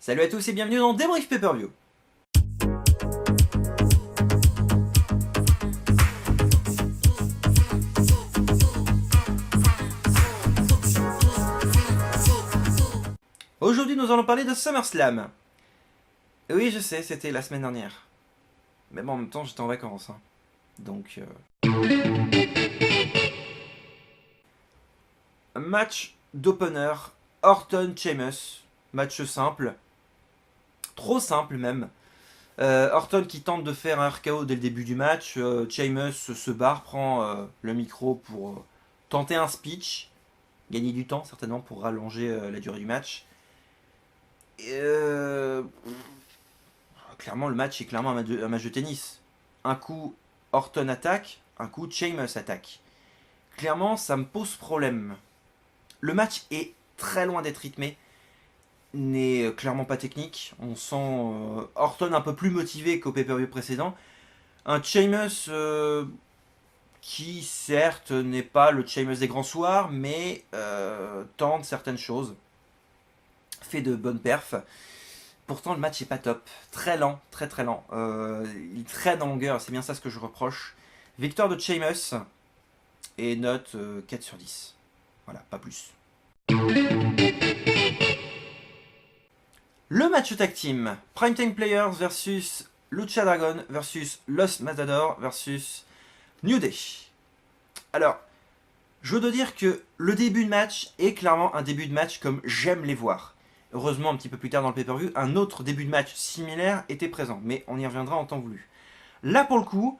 Salut à tous et bienvenue dans Débrief Pay-Per-View. Aujourd'hui nous allons parler de SummerSlam. Et oui je sais, c'était la semaine dernière. Mais bon en même temps j'étais en vacances. Donc... Match d'opener, Orton-Sheamus. Match simple. Trop simple même. Orton qui tente de faire un RKO dès le début du match. Sheamus se barre, prend le micro pour tenter un speech. Gagner du temps certainement pour rallonger la durée du match. Clairement le match est clairement un match de tennis. Un coup Orton attaque, un coup Sheamus attaque. Clairement ça me pose problème. Le match est très loin d'être rythmé. N'est clairement pas technique. On sent Orton un peu plus motivé qu'au pay-per-view précédent. Un Sheamus qui certes n'est pas le Sheamus des grands soirs, mais tente certaines choses. Fait de bonnes perfs. Pourtant le match est pas top. Très lent, très très lent. Il traîne en longueur, c'est bien ça ce que je reproche. Victoire de Sheamus et note 4 sur 10. Voilà, pas plus. Le match tag team, Primetime Players versus Lucha Dragon versus Los Matador versus New Day. Alors, je dois dire que le début de match est clairement un début de match comme j'aime les voir. Heureusement, un petit peu plus tard dans le pay-per-view, un autre début de match similaire était présent, mais on y reviendra en temps voulu. Là, pour le coup,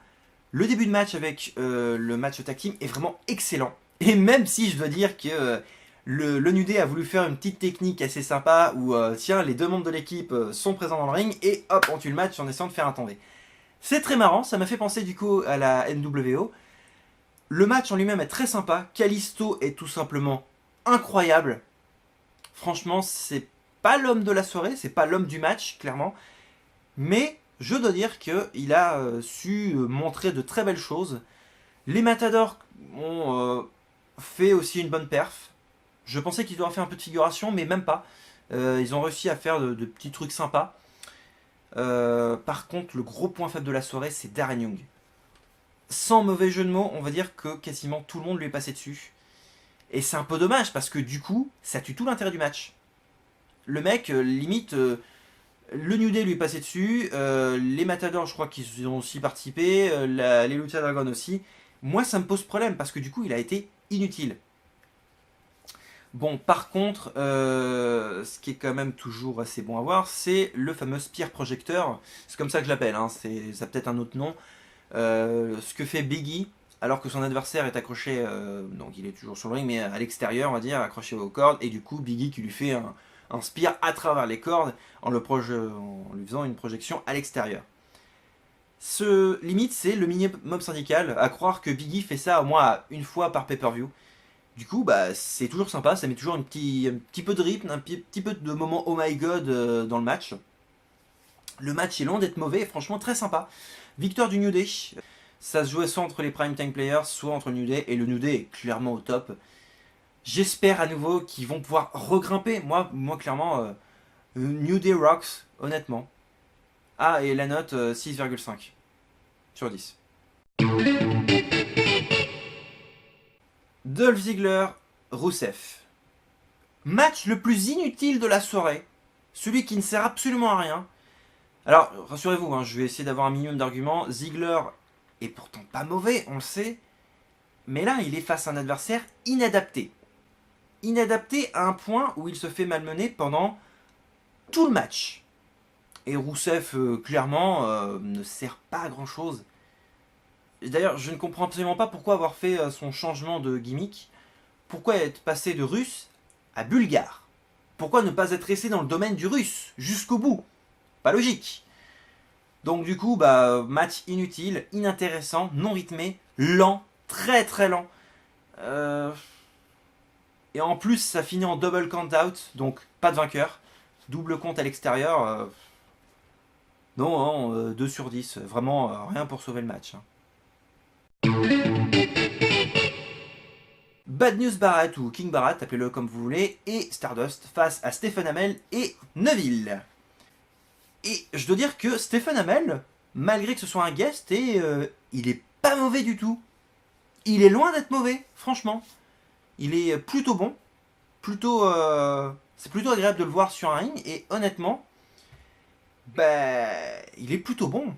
le début de match avec le match tag team est vraiment excellent. Et même si je dois dire que... Le New Day a voulu faire une petite technique assez sympa où tiens, les deux membres de l'équipe sont présents dans le ring et hop, on tue le match en essayant de faire un tombé. C'est très marrant, ça m'a fait penser du coup à la NWO. Le match en lui-même est très sympa, Kalisto est tout simplement incroyable. Franchement, c'est pas l'homme de la soirée, c'est pas l'homme du match, clairement. Mais je dois dire qu'il a su montrer de très belles choses. Les Matadors ont fait aussi une bonne perf. Je pensais qu'ils auraient fait un peu de figuration, mais même pas. Ils ont réussi à faire de petits trucs sympas. Par contre, le gros point faible de la soirée, c'est Darren Young. Sans mauvais jeu de mots, on va dire que quasiment tout le monde lui est passé dessus. Et c'est un peu dommage, parce que du coup, ça tue tout l'intérêt du match. Le mec, limite, le New Day lui est passé dessus. Les Matadors, je crois qu'ils ont aussi participé. Les Lucha Dragon aussi. Moi, ça me pose problème, parce que du coup, il a été inutile. Bon, par contre, ce qui est quand même toujours assez bon à voir, c'est le fameux Spear Projecteur. C'est comme ça que je l'appelle, hein, ça a peut-être un autre nom. Ce que fait Biggie, alors que son adversaire est accroché, donc il est toujours sur le ring, mais à l'extérieur, on va dire, accroché aux cordes. Et du coup, Biggie qui lui fait un spear à travers les cordes en lui faisant une projection à l'extérieur. Limite, c'est le minimum syndical, à croire que Biggie fait ça au moins une fois par pay-per-view. Du coup, bah, c'est toujours sympa, ça met toujours un petit peu de rythme, un petit peu de moment oh my god dans le match. Le match est loin d'être mauvais et franchement très sympa. Victoire du New Day, ça se jouait soit entre les Primetime Players, soit entre le New Day, et le New Day est clairement au top. J'espère à nouveau qu'ils vont pouvoir regrimper. Moi clairement, New Day rocks, honnêtement. Ah, et la note 6,5 sur 10. Dolph Ziggler, Rusev. Match le plus inutile de la soirée. Celui qui ne sert absolument à rien. Alors, rassurez-vous, hein, je vais essayer d'avoir un minimum d'arguments. Ziggler est pourtant pas mauvais, on le sait. Mais là, il est face à un adversaire inadapté. Inadapté à un point où il se fait malmener pendant tout le match. Et Rusev, clairement, ne sert pas à grand-chose. D'ailleurs, je ne comprends absolument pas pourquoi avoir fait son changement de gimmick. Pourquoi être passé de russe à bulgare? Pourquoi ne pas être resté dans le domaine du russe jusqu'au bout? Pas logique. Donc du coup, bah, match inutile, inintéressant, non rythmé, lent, très très lent. Et en plus, ça finit en double count out, donc pas de vainqueur. Double compte à l'extérieur. Non, 2 sur 10. Vraiment, rien pour sauver le match. Bad News Barrett ou King Barrett, appelez-le comme vous voulez, et Stardust face à Stephen Amell et Neville. Et je dois dire que Stephen Amell, malgré que ce soit un guest, il est pas mauvais du tout. Il est loin d'être mauvais, franchement. Il est plutôt bon. C'est plutôt agréable de le voir sur un ring. Et honnêtement, bah, il est plutôt bon.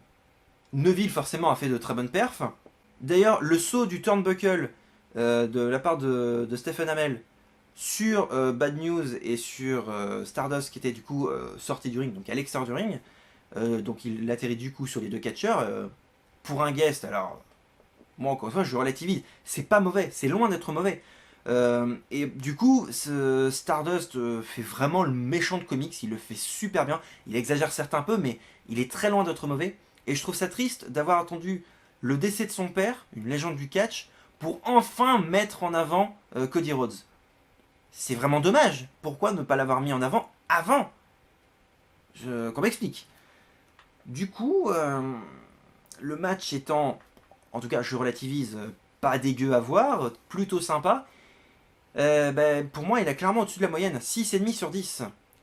Neville, forcément, a fait de très bonnes perfs. D'ailleurs, le saut du turnbuckle de la part de Stephen Amell sur Bad News et sur Stardust, qui était du coup sorti du ring, donc à l'extérieur du ring, donc il atterrit du coup sur les deux catcheurs. Pour un guest, alors, moi encore une fois, je relativise, c'est pas mauvais, c'est loin d'être mauvais. Et du coup, Stardust fait vraiment le méchant de comics, il le fait super bien, il exagère certes un peu, mais il est très loin d'être mauvais. Et je trouve ça triste d'avoir attendu le décès de son père, une légende du catch, pour enfin mettre en avant Cody Rhodes. C'est vraiment dommage. Pourquoi ne pas l'avoir mis en avant avant? Qu'on m'explique. Du coup, le match étant, en tout cas je relativise, pas dégueu à voir, plutôt sympa, pour moi il a clairement au-dessus de la moyenne, 6,5 sur 10.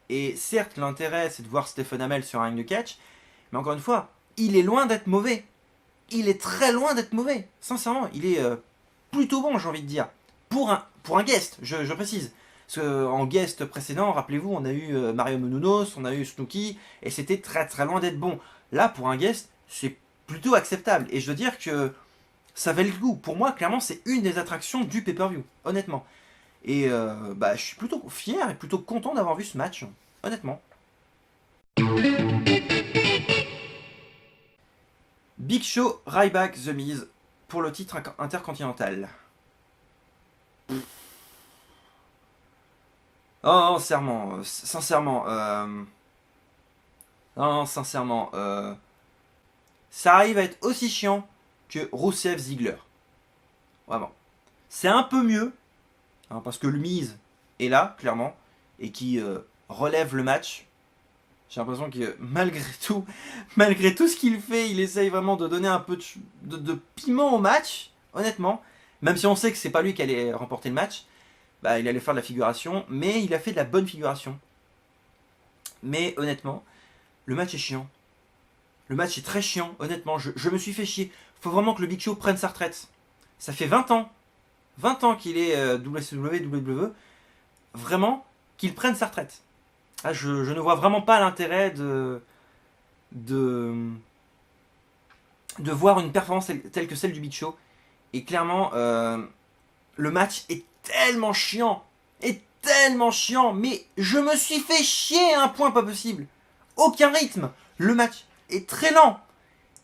Et certes l'intérêt c'est de voir Stephen Amell sur un ring de catch, mais encore une fois, il est loin d'être mauvais. Il est très loin d'être mauvais. Sincèrement, il est plutôt bon, j'ai envie de dire. Pour un guest, je précise. Parce qu'en guest précédent, rappelez-vous, on a eu Mario Menounos, on a eu Snooki, et c'était très très loin d'être bon. Là, pour un guest, c'est plutôt acceptable. Et je dois dire que ça valait le coup. Pour moi, clairement, c'est une des attractions du pay-per-view, honnêtement. Et je suis plutôt fier et plutôt content d'avoir vu ce match, honnêtement. Big Show, Ryback, The Miz pour le titre intercontinental. Oh non, sincèrement, non, sincèrement, ça arrive à être aussi chiant que Rusev Ziggler. Vraiment. C'est un peu mieux, hein, parce que le Miz est là, clairement, et qui relève le match. J'ai l'impression que malgré tout ce qu'il fait, il essaye vraiment de donner un peu de piment au match, honnêtement. Même si on sait que c'est pas lui qui allait remporter le match, bah, il allait faire de la figuration, mais il a fait de la bonne figuration. Mais honnêtement, le match est chiant. Le match est très chiant, honnêtement. Je me suis fait chier. Faut vraiment que le Big Show prenne sa retraite. Ça fait 20 ans. 20 ans qu'il est WCW, WWE. Vraiment, qu'il prenne sa retraite. Ah, je ne vois vraiment pas l'intérêt de voir une performance telle que celle du Big Show. Et clairement, le match est tellement chiant. Mais je me suis fait chier à un point pas possible. Aucun rythme. Le match est très lent.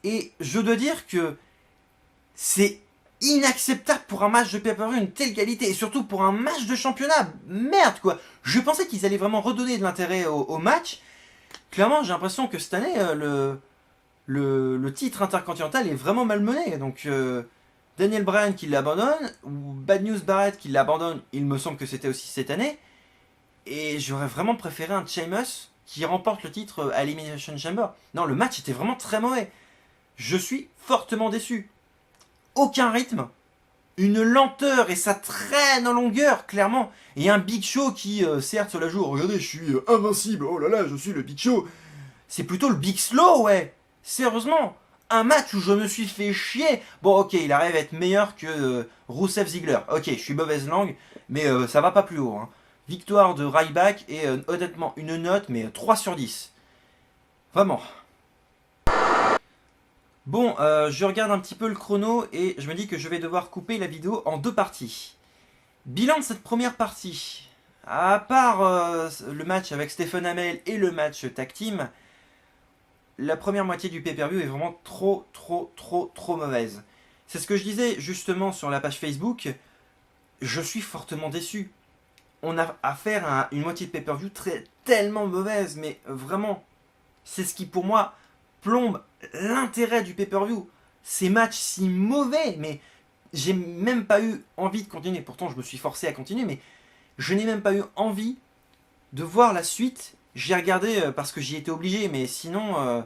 Et je dois dire que c'est inacceptable pour un match de pay-per-view une telle qualité. Et surtout pour un match de championnat. Merde quoi. Je pensais qu'ils allaient vraiment redonner de l'intérêt au match. Clairement, j'ai l'impression que cette année, le titre intercontinental est vraiment malmené. Donc, Daniel Bryan qui l'abandonne, ou Bad News Barrett qui l'abandonne, il me semble que c'était aussi cette année. Et j'aurais vraiment préféré un Sheamus qui remporte le titre à Elimination Chamber. Non, le match était vraiment très mauvais. Je suis fortement déçu. Aucun rythme. Une lenteur et ça traîne en longueur, clairement. Et un Big Show qui, certes, sur la joue, regardez, je suis invincible, oh là là, je suis le Big Show. C'est plutôt le Big Slow, ouais. Sérieusement. Un match où je me suis fait chier. Bon, ok, il arrive à être meilleur que Rusev Ziggler. Ok, je suis mauvaise langue, mais ça va pas plus haut. Hein. Victoire de Ryback et honnêtement, une note, mais 3 sur 10. Vraiment. Bon, je regarde un petit peu le chrono et je me dis que je vais devoir couper la vidéo en deux parties. Bilan de cette première partie. À part le match avec Stephen Amell et le match tag team, la première moitié du pay-per-view est vraiment trop mauvaise. C'est ce que je disais justement sur la page Facebook. Je suis fortement déçu. On a affaire à une moitié de pay-per-view tellement mauvaise, mais vraiment, c'est ce qui pour moi plombe l'intérêt du pay-per-view. Ces matchs si mauvais, mais j'ai même pas eu envie de continuer. Pourtant, je me suis forcé à continuer, mais je n'ai même pas eu envie de voir la suite. J'ai regardé parce que j'y étais obligé, mais sinon,